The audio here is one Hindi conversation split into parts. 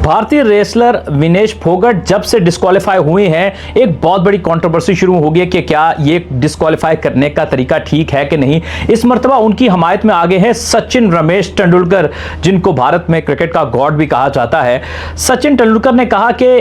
भारतीय रेसलर विनेश फोगट जब से डिस्क्वालीफाई हुए हैं, एक बहुत बड़ी कंट्रोवर्सी शुरू हो गई है कि क्या ये डिस्क्वालीफाई करने का तरीका ठीक है कि नहीं। इस मर्तबा उनकी हमायत में आगे हैं सचिन रमेश तेंदुलकर, जिनको भारत में क्रिकेट का गॉड भी कहा जाता है। सचिन तेंदुलकर ने कहा कि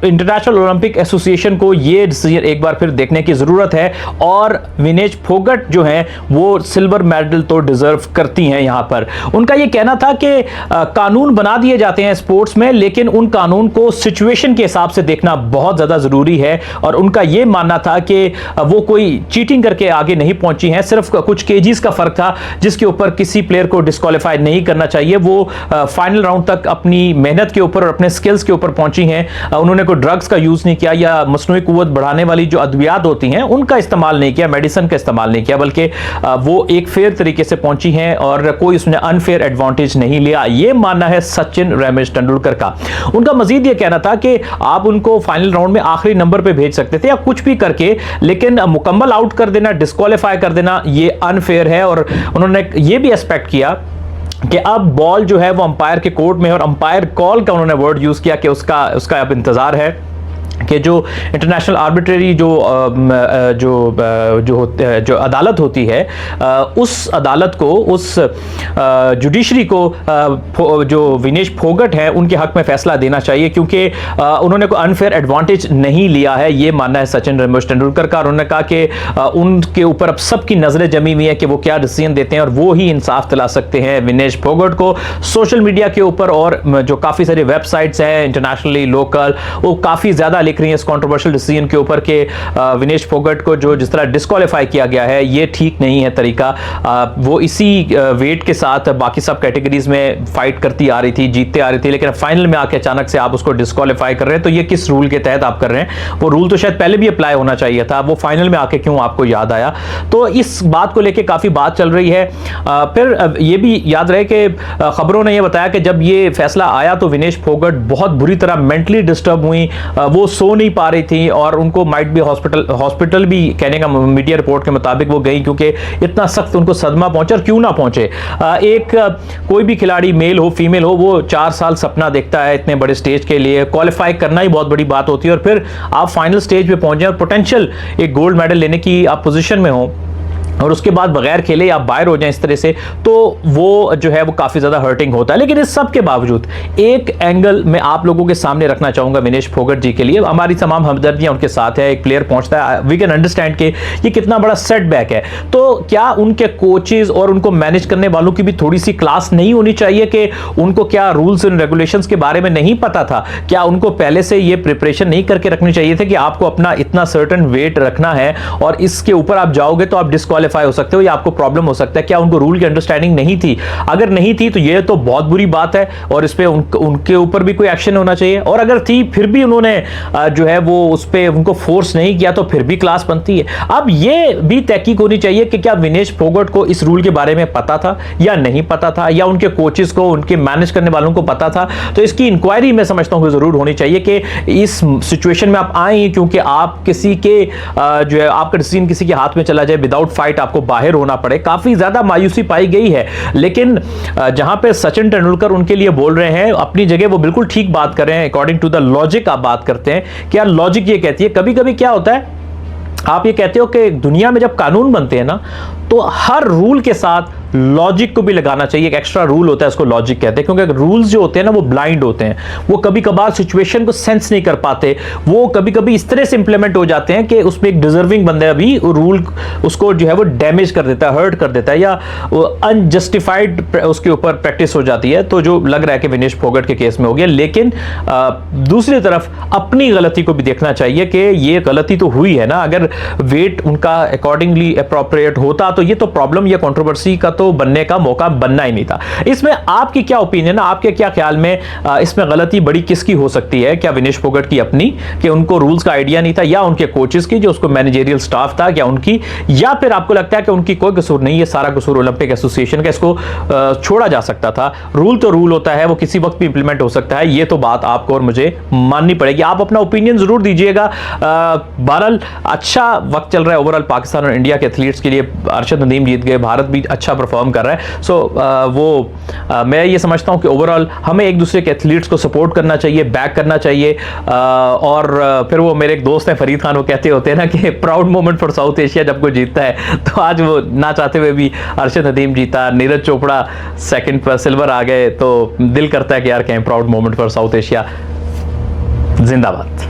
इंटरनेशनल ओलंपिक एसोसिएशन को ये डिसीजन एक बार फिर देखने की जरूरत है और विनेश फोगट जो है वो सिल्वर मेडल तो डिजर्व करती हैं। यहां पर उनका ये कहना था कि कानून बना दिए जाते हैं स्पोर्ट्स में, लेकिन उन कानून को सिचुएशन के हिसाब से देखना बहुत ज्यादा जरूरी है। और उनका यह मानना था कि वो कोई चीटिंग करके आगे नहीं पहुंची हैं, सिर्फ कुछ केजीज का फर्क था जिसके ऊपर किसी प्लेयर को डिस्क्वालीफाई नहीं करना चाहिए। वो फाइनल राउंड तक अपनी मेहनत के ऊपर और अपने स्किल्स के ऊपर पहुंची हैं। उन्होंने कोई ड्रग्स का यूज नहीं किया या मसनूई कुव्वत बढ़ाने वाली जो अद्वियात होती हैं उनका इस्तेमाल नहीं किया, मेडिसिन का इस्तेमाल नहीं किया, बल्कि वो एक फेयर तरीके से पहुंची हैं और कोई उसने अनफेयर एडवांटेज नहीं लिया। यह मानना है सचिन रमेश तेंदुलकर का। उनका मजीद यह कहना था कि आप उनको फाइनल राउंड में आखिरी नंबर पे भेज सकते थे या कुछ भी करके, लेकिन मुकम्मल आउट कर देना, डिस्क्वालीफाई कर देना, यह अनफेयर है। और उन्होंने यह भी एक्सपेक्ट किया कि अब बॉल जो है वो अंपायर के कोर्ट में है और अंपायर कॉल का उन्होंने वर्ड यूज किया कि उसका अब इंतजार है कि जो इंटरनेशनल आर्बिट्रेरी जो अदालत होती है, उस अदालत को, उस जुडिशरी को जो विनेश फोगट है उनके हक में फैसला देना चाहिए, क्योंकि उन्होंने कोई अनफेयर एडवांटेज नहीं लिया है। ये मानना है सचिन रमेश तेंदुलकर का। उन्होंने कहा कि उनके ऊपर अब सबकी नजरें जमी हुई है कि वो क्या डिसीजन देते हैं और वो ही इंसाफ दिला सकते हैं विनेश फोगट को। सोशल मीडिया के ऊपर और जो काफी सारी वेबसाइट्स हैं इंटरनेशनली, लोकल, वो काफी ज्यादा लिख रही है इस कंट्रोवर्शियल डिसीजन के ऊपर कि विनेश फोगट को जो जिस तरह डिस्क्वालीफाई किया गया है ये ठीक नहीं है तरीका। वो इसी वेट के साथ बाकी सब कैटेगरीज में फाइट करती आ रही थी, जीतते आ रही थी, लेकिन फाइनल में आके अचानक से आप उसको डिस्क्वालीफाई कर रहे हैं, तो ये किस रूल के तहत आप कर रहे हैं? वो रूल तो शायद पहले भी अप्लाई होना चाहिए था, वो फाइनल में आके क्यों आपको याद आया? तो इस बात को लेकर काफी बात चल रही है। फिर ये भी याद रहे कि खबरों ने यह बताया कि जब ये फैसला आया तो विनेश फोगट बहुत बुरी तरह मेंटली डिस्टर्ब हुई, वो सो नहीं पा रही थी और उनको माइट भी हॉस्पिटल भी कहने का मीडिया रिपोर्ट के मुताबिक वो गई, क्योंकि इतना सख्त उनको सदमा पहुंचा। और क्यों ना पहुंचे, एक कोई भी खिलाड़ी मेल हो फीमेल हो, वो 4 साल सपना देखता है इतने बड़े स्टेज के लिए, क्वालिफाई करना ही बहुत बड़ी बात होती है और फिर आप फाइनल स्टेज पे पहुंचे और पोटेंशियल एक गोल्ड मेडल लेने की आप पोजीशन में हो और उसके बाद बगैर खेले आप बाहर हो जाएं इस तरह से, तो वो जो है वो काफी ज्यादा हर्टिंग होता है। लेकिन इस सब के बावजूद एक एंगल मैं आप लोगों के सामने रखना चाहूंगा विनेश फोगट जी के लिए। हमारी तमाम हमदर्दियां उनके साथ है, एक प्लेयर पहुंचता है, वी कैन अंडरस्टैंड कि ये कितना बड़ा सेटबैक है। तो क्या उनके कोचेज और उनको मैनेज करने वालों की भी थोड़ी सी क्लास नहीं होनी चाहिए कि उनको क्या रूल्स एंड रेगुलेशंस के बारे में नहीं पता था? क्या उनको पहले से ये प्रिपरेशन नहीं करके रखनी चाहिए थे कि आपको अपना इतना सर्टेन वेट रखना है और इसके ऊपर आप जाओगे तो आप डिस्क्वालीफाई हो सकते हो या आपको प्रॉब्लम हो सकता है? क्या उनको रूल की अंडरस्टैंडिंग नहीं थी? अगर नहीं थी तो ये तो बहुत बुरी बात है और इस पे उनके ऊपर भी कोई एक्शन होना चाहिए। और अगर थी फिर भी उन्होंने जो है वो उस पे उनको फोर्स नहीं किया तो फिर भी क्लास बनती है। अब ये भी तहकीक होनी चाहिए कि क्या विनेश फोगट को इस रूल के बारे में पता था या नहीं पता था, या उनके कोचेस को, उनके मैनेज करने वालों को पता था? तो इसकी इंक्वायरी मैं समझता हूं जरूर होनी चाहिए कि इस सिचुएशन में आप आए क्योंकि आप किसी के जो है आपका डिसीजन किसी के हाथ में चला जाए, विदाउट फाइट आपको बाहर होना पड़े। काफी ज्यादा मायूसी पाई गई है। लेकिन जहां पे सचिन तेंदुलकर उनके लिए बोल रहे हैं, अपनी जगह वो बिल्कुल ठीक बात कर रहे हैं, अकॉर्डिंग टू द लॉजिक आप बात करते हैं। क्या लॉजिक ये कहती है, कभी कभी क्या होता है, आप ये कहते हो कि दुनिया में जब कानून बनते हैं ना तो हर रूल के साथ लॉजिक को भी लगाना चाहिए। एक एक्स्ट्रा रूल होता है, उसको लॉजिक कहते हैं, क्योंकि रूल्स जो होते हैं ना वो ब्लाइंड होते हैं, वो कभी कभार सिचुएशन को सेंस नहीं कर पाते, वो कभी कभी इस तरह से इंप्लीमेंट हो जाते हैं कि उसमें एक डिजर्विंग बंदा भी रूल उसको जो है वो डैमेज कर देता है, हर्ट कर देता है, या अनजस्टिफाइड उसके ऊपर प्रैक्टिस हो जाती है। तो जो लग रहा है कि विनेश फोगट के केस में हो गया। लेकिन दूसरी तरफ अपनी गलती को भी देखना चाहिए कि ये गलती तो हुई है ना। अगर वेट उनका अकॉर्डिंगली अप्रोप्रिएट होता तो ये तो प्रॉब्लम या कंट्रोवर्सी का तो बनने का मौका बनना ही नहीं था। इसमें आपकी क्या ओपिनियन है, आपके क्या ख्याल में इसमें गलती बड़ी किसकी हो सकती है? क्या विनेश फोगट की अपनी, कि उनको रूल्स का आइडिया नहीं था, या उनके कोचेस की जो उसको मैनेजरियल स्टाफ था, क्या उनकी, या फिर आपको लगता है कि उनकी कोई कसूर नहीं है, सारा कसूर ओलंपिक एसोसिएशन का, इसको छोड़ा जा सकता था? रूल तो रूल होता है, वो किसी वक्त भी इंप्लीमेंट हो सकता है, ये तो बात आपको और मुझे माननी पड़ेगी। आप अपना ओपिनियन जरूर दीजिएगा। बहरहाल अच्छा वक्त चल रहा है ओवरऑल पाकिस्तान और इंडिया के एथलीट्स के लिए। अरशद नदीम जीत गए, भारत भी अच्छा परफॉर्म कर रहा है। सो मैं ये समझता हूँ कि ओवरऑल हमें एक दूसरे के एथलीट्स को सपोर्ट करना चाहिए, बैक करना चाहिए। और फिर वो मेरे एक दोस्त हैं फरीद खान, वो कहते होते हैं ना कि proud moment for south Asia जब कोई जीतता है। तो आज वो ना चाहते हुए भी अरशद नदीम जीता, नीरज चोपड़ा सेकंड पर सिल्वर आ गए, तो दिल करता है कि यार कहें proud moment for south Asia जिंदाबाद।